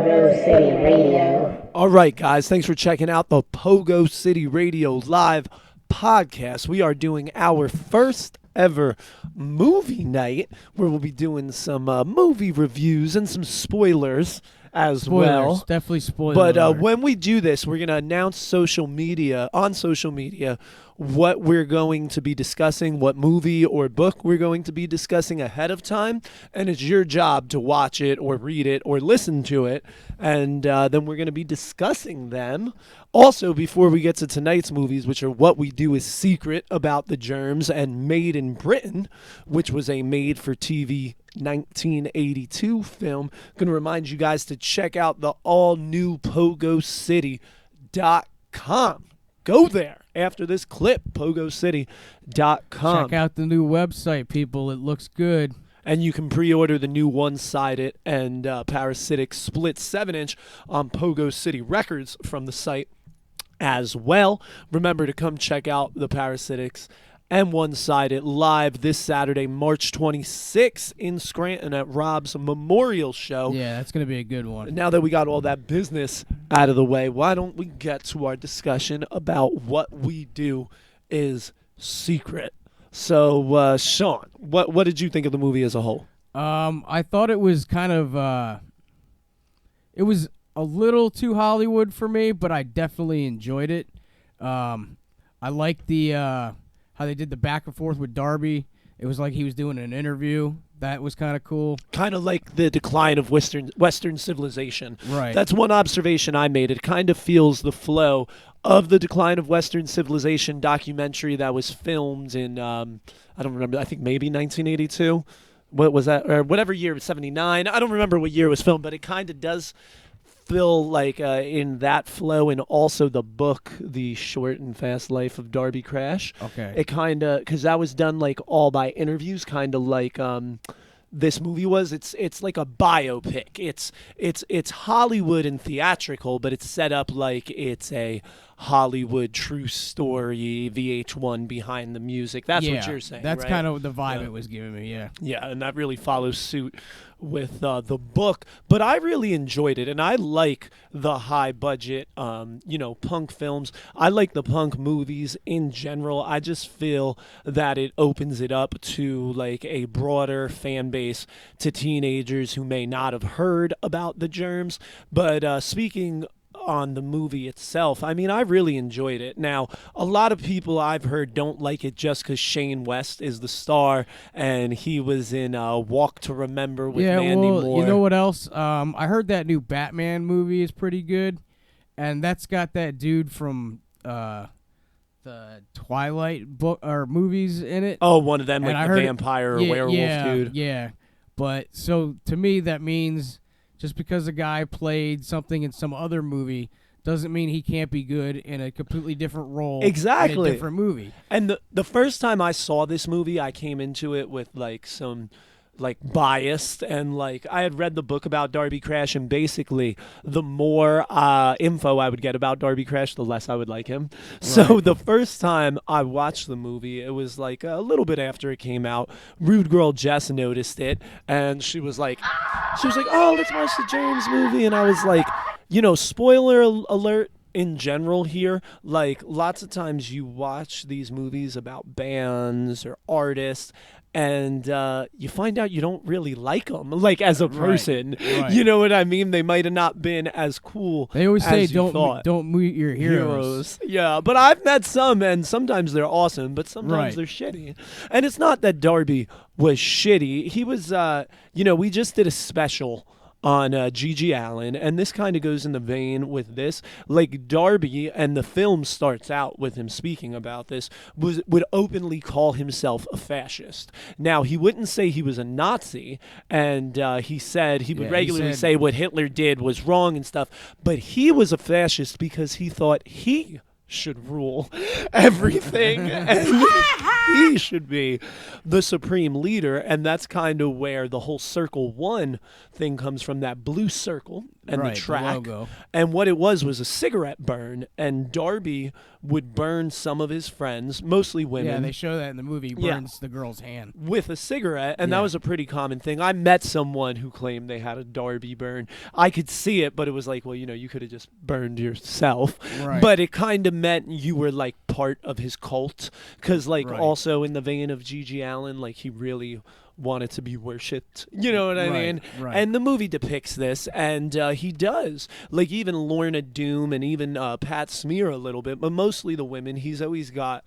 PoGo City Radio. All right, guys, thanks for checking out the PoGo City Radio live podcast. We are doing our first ever movie night where we'll be doing some movie reviews and some spoilers as well. Definitely spoilers. But when we do this, we're going to announce on social media what we're going to be discussing, what movie or book we're going to be discussing ahead of time, and it's your job to watch it or read it or listen to it, and then we're going to be discussing them. Also, before we get to tonight's movies, which are What We Do Is Secret About the Germs and Made in Britain, which was a made-for-TV 1982 film, going to remind you guys to check out the all-new PoGoCity.com. Go there after this clip, PoGoCity.com. Check out the new website, people. It looks good. And you can pre-order the new One Sided and Parasitix split 7-inch on Pogo City Records from the site as well. Remember to come check out the Parasitix and One Sided live this Saturday, March 26th in Scranton at Rob's Memorial Show. Yeah, that's going to be a good one. Now that we got all that business out of the way, why don't we get to our discussion about What We Do Is Secret. So, Sean, what did you think of the movie as a whole? I thought it was kind of it was a little too Hollywood for me, but I definitely enjoyed it. I liked the how they did the back and forth with Darby. It was like he was doing an interview. That was kind of cool. Kind of like the decline of Western civilization. Right. That's one observation I made. It kind of feels the flow of the decline of Western civilization documentary that was filmed in, I don't remember, I think maybe 1982. What was that? Or whatever year, 79. I don't remember what year it was filmed, but it kind of does feel like in that flow, and also the book, The Short and Fast Life of Darby Crash. Okay. It kind of, because that was done like all by interviews, kind of like this movie was. It's like a biopic. It's Hollywood and theatrical, but it's set up like it's a Hollywood true story, VH1 behind the music. That's what you're saying, that's right? kind of the vibe it was giving me, yeah. Yeah, and that really follows suit with the book. But I really enjoyed it, and I like the high-budget, punk films. I like the punk movies in general. I just feel that it opens it up to, like, a broader fan base, to teenagers who may not have heard about the Germs. But speaking on the movie itself, I mean, I really enjoyed it. Now, a lot of people I've heard don't like it just because Shane West is the star and he was in Walk to Remember with Mandy Moore. You know what else? I heard that new Batman movie is pretty good, and that's got that dude from the Twilight book or movies in it. Oh, one of them, and like the vampire or werewolf dude. Yeah, but so to me that means just because a guy played something in some other movie doesn't mean he can't be good in a completely different role. Exactly. In a different movie. And the first time I saw this movie, I came into it with like some biased, and like I had read the book about Darby Crash, and basically the more info I would get about Darby Crash, the less I would like him. Right. So the first time I watched the movie, it was like a little bit after it came out. Rude Girl Jess noticed it, and she was like, "Oh, let's watch the James movie," and I was like, spoiler alert. In general here, like lots of times you watch these movies about bands or artists, and you find out you don't really like them, like as a person. Right. You know what I mean? They might have not been as cool. They always say don't meet your heroes. Yeah, but I've met some, and sometimes they're awesome, but sometimes they're shitty. And it's not that Darby was shitty. He was, we just did a special on Gigi Allen, and this kind of goes in the vein with this. Like Darby, and the film starts out with him speaking about this, would openly call himself a fascist. Now, he wouldn't say he was a Nazi, and he said he would regularly say what Hitler did was wrong and stuff, but he was a fascist because he thought he should rule everything. And he should be the supreme leader, and that's kind of where the whole Circle One thing comes from, that blue circle and Right, the the track. logo. And what it was a cigarette burn, and Darby would burn some of his friends, mostly women. Yeah, they show that in the movie. He Yeah. burns the girl's hand. With a cigarette, and Yeah. that was a pretty common thing. I met someone who claimed they had a Darby burn. I could see it, but it was like, well, you could have just burned yourself. Right. But it kind of meant you were like part of his cult, because like Right. also in the vein of G.G. Allen, like he really wanted to be worshipped. You know what I Right, mean? right. And the movie depicts this, and he does. Like even Lorna Doom and even Pat Smear a little bit, but mostly the women. He's always got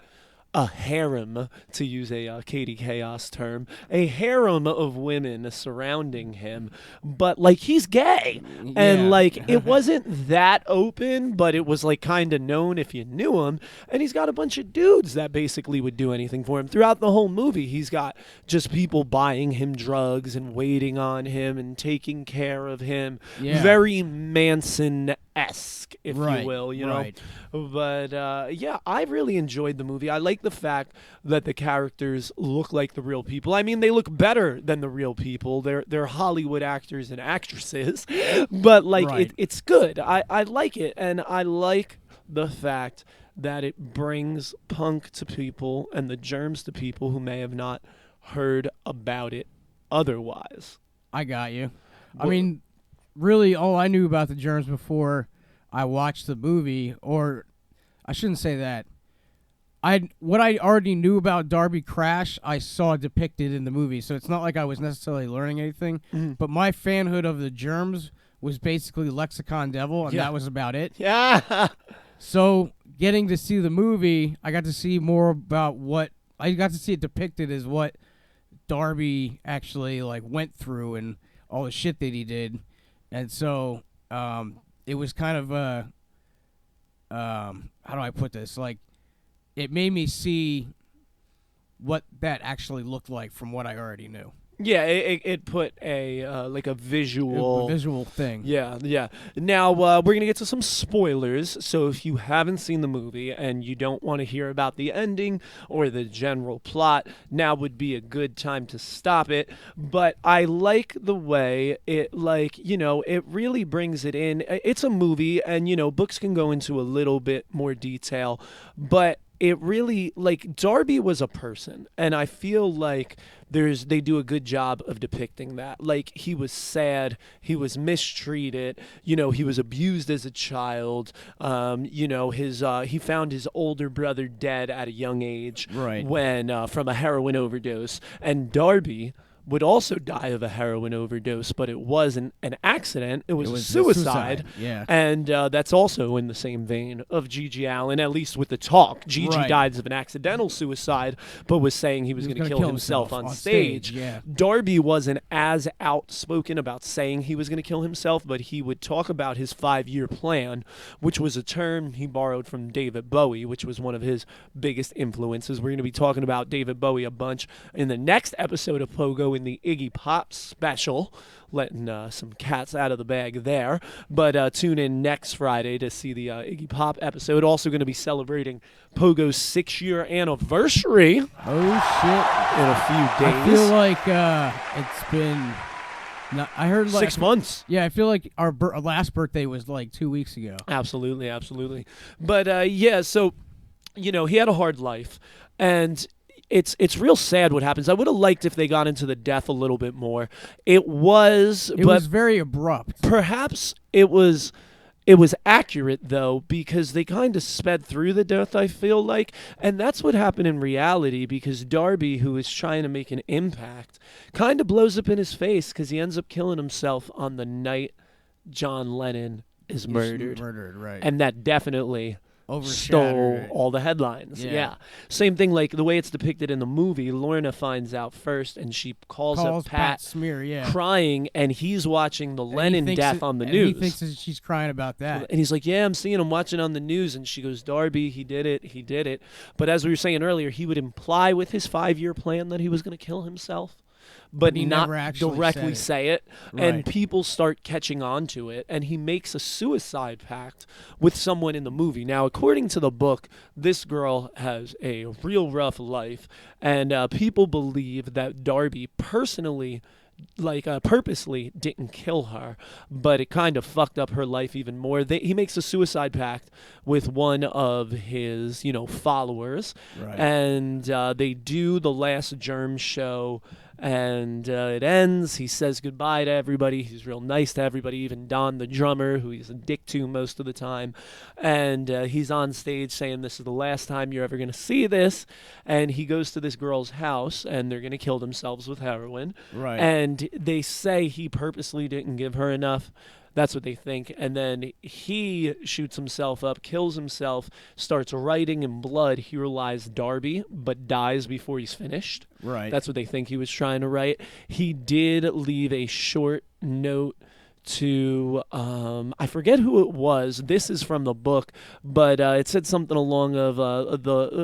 a harem, to use a Katie Chaos term, a harem of women surrounding him. But like he's gay, and Yeah. like it wasn't that open, but it was like kind of known if you knew him. And he's got a bunch of dudes that basically would do anything for him throughout the whole movie. He's got just people buying him drugs and waiting on him and taking care of him. Yeah. Very Manson-esque, if Right, you will, right. But yeah, I really enjoyed the movie. I like the fact that the characters look like the real people. I mean, they look better than the real people. They're Hollywood actors and actresses, but like Right. it's good. I like it, and I like the fact that it brings punk to people and the germs to people who may have not heard about it otherwise. I got you. I Well- mean, really, all I knew about the germs before I watched the movie, or I shouldn't say that. What I already knew about Darby Crash, I saw depicted in the movie, so it's not like I was necessarily learning anything. But my fanhood of the germs was basically Lexicon Devil, and Yeah. that was about it. Yeah. So getting to see the movie, I got to see more about I got to see it depicted as what Darby actually like went through and all the shit that he did, and so it was kind of how do I put this? Like, it made me see what that actually looked like from what I already knew. Yeah, it put a like a visual Visual thing. Yeah, yeah. Now, we're going to get to some spoilers, so if you haven't seen the movie and you don't want to hear about the ending or the general plot, now would be a good time to stop it. But I like the way it, like, it really brings it in. It's a movie, and, books can go into a little bit more detail, but it really, like, Darby was a person, and I feel like they do a good job of depicting that. Like, he was sad, he was mistreated, he was abused as a child, he found his older brother dead at a young age, Right. when from a heroin overdose, and Darby would also die of a heroin overdose, but it wasn't an accident. It was, It a was suicide. Yeah. And that's also in the same vein of G.G. Allen, at least with the talk. G.G. Right. died of an accidental suicide, but was saying he was going to kill himself on stage. Yeah. Darby wasn't as outspoken about saying he was going to kill himself, but he would talk about his 5-year plan, which was a term he borrowed from David Bowie, which was one of his biggest influences. We're going to be talking about David Bowie a bunch in the next episode of PoGo, in the Iggy Pop special, letting some cats out of the bag there. But tune in next Friday to see the Iggy Pop episode. Also going to be celebrating PoGo's 6-year anniversary in Oh shit. a few days. I feel like it's been. I heard like 6 months. Yeah, I feel like our last birthday was like 2 weeks ago. Absolutely, absolutely. But yeah, so he had a hard life, and it's real sad what happens. I would have liked if they got into the death a little bit more. It was Very abrupt. perhaps it was accurate, though, because they kind of sped through the death, I feel like. And that's what happened in reality, because Darby, who is trying to make an impact, kind of blows up in his face because he ends up killing himself on the night John Lennon is murdered. Right. And that definitely stole Overshadowed it. all the headlines. Yeah. Yeah. Same thing, like the way it's depicted in the movie. Lorna finds out first, and she calls up Pat Smear, yeah. crying, and he's watching the And he Lennon thinks death it- on the and news. He thinks that she's crying about that. And he's like, yeah, I'm seeing him watching on the news. And she goes, Darby, he did it. But as we were saying earlier, he would imply with his 5-year plan that he was going to kill himself. but he not never actually directly said say it. Right. And people start catching on to it, and he makes a suicide pact with someone in the movie. Now, according to the book, this girl has a real rough life, and people believe that Darby personally purposely didn't kill her, but it kind of fucked up her life even more. He makes a suicide pact with one of his, followers, Right. and they do the last Germ show, and it ends. He says goodbye to everybody. He's real nice to everybody, even Don, the drummer, who he's a dick to most of the time. And he's on stage saying, this is the last time you're ever going to see this. And he goes to this girl's house, and they're going to kill themselves with heroin. Right. And they say he purposely didn't give her enough. That's what they think. And then he shoots himself up, kills himself, starts writing in blood, "Here lies Darby," but dies before he's finished. Right. That's what they think he was trying to write. He did leave a short note to I forget who it was. This is from the book, but it said something along of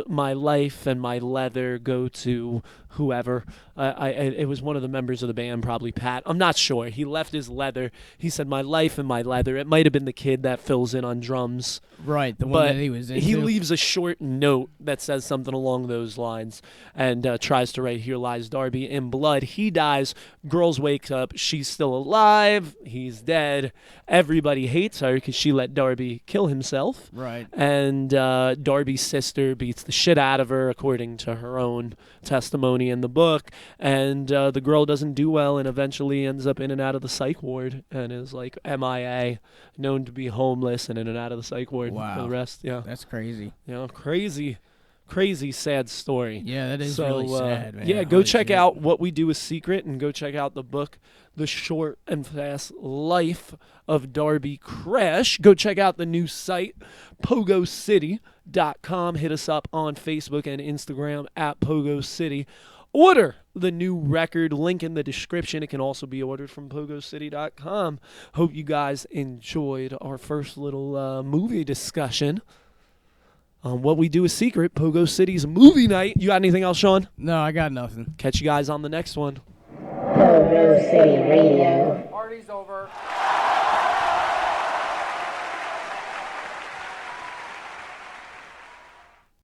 my life and my leather go to whoever. It was one of the members of the band, probably Pat. I'm not sure. He left his leather. He said, "My life and my leather." It might have been the kid that fills in on drums. Right, the one But that he was into. he leaves a short note that says something along those lines and tries to write, "Here lies Darby," in blood. He dies. Girls wake up. She's still alive. He's dead. Everybody hates her because she let Darby kill himself. Right. And Darby's sister beats the shit out of her, according to her own testimony in the book. And the girl doesn't do well and eventually ends up in and out of the psych ward and is like MIA, known to be homeless and in and out of the psych ward. Wow. For the rest, yeah. That's crazy. Crazy, sad story. Yeah, that is really sad, man. Yeah, go Holy check shit. out What We Do Is Secret and go check out the book, The Short and Fast Life of Darby Crash. Go check out the new site, PoGoCity.com. Hit us up on Facebook and Instagram at PoGoCity. Order the new record, link in the description. It can also be ordered from PoGoCity.com. Hope you guys enjoyed our first little movie discussion on What We Do Is Secret, Pogo City's movie night. You got anything else, Sean? No, I got nothing. Catch you guys on the next one. Pogo City Radio.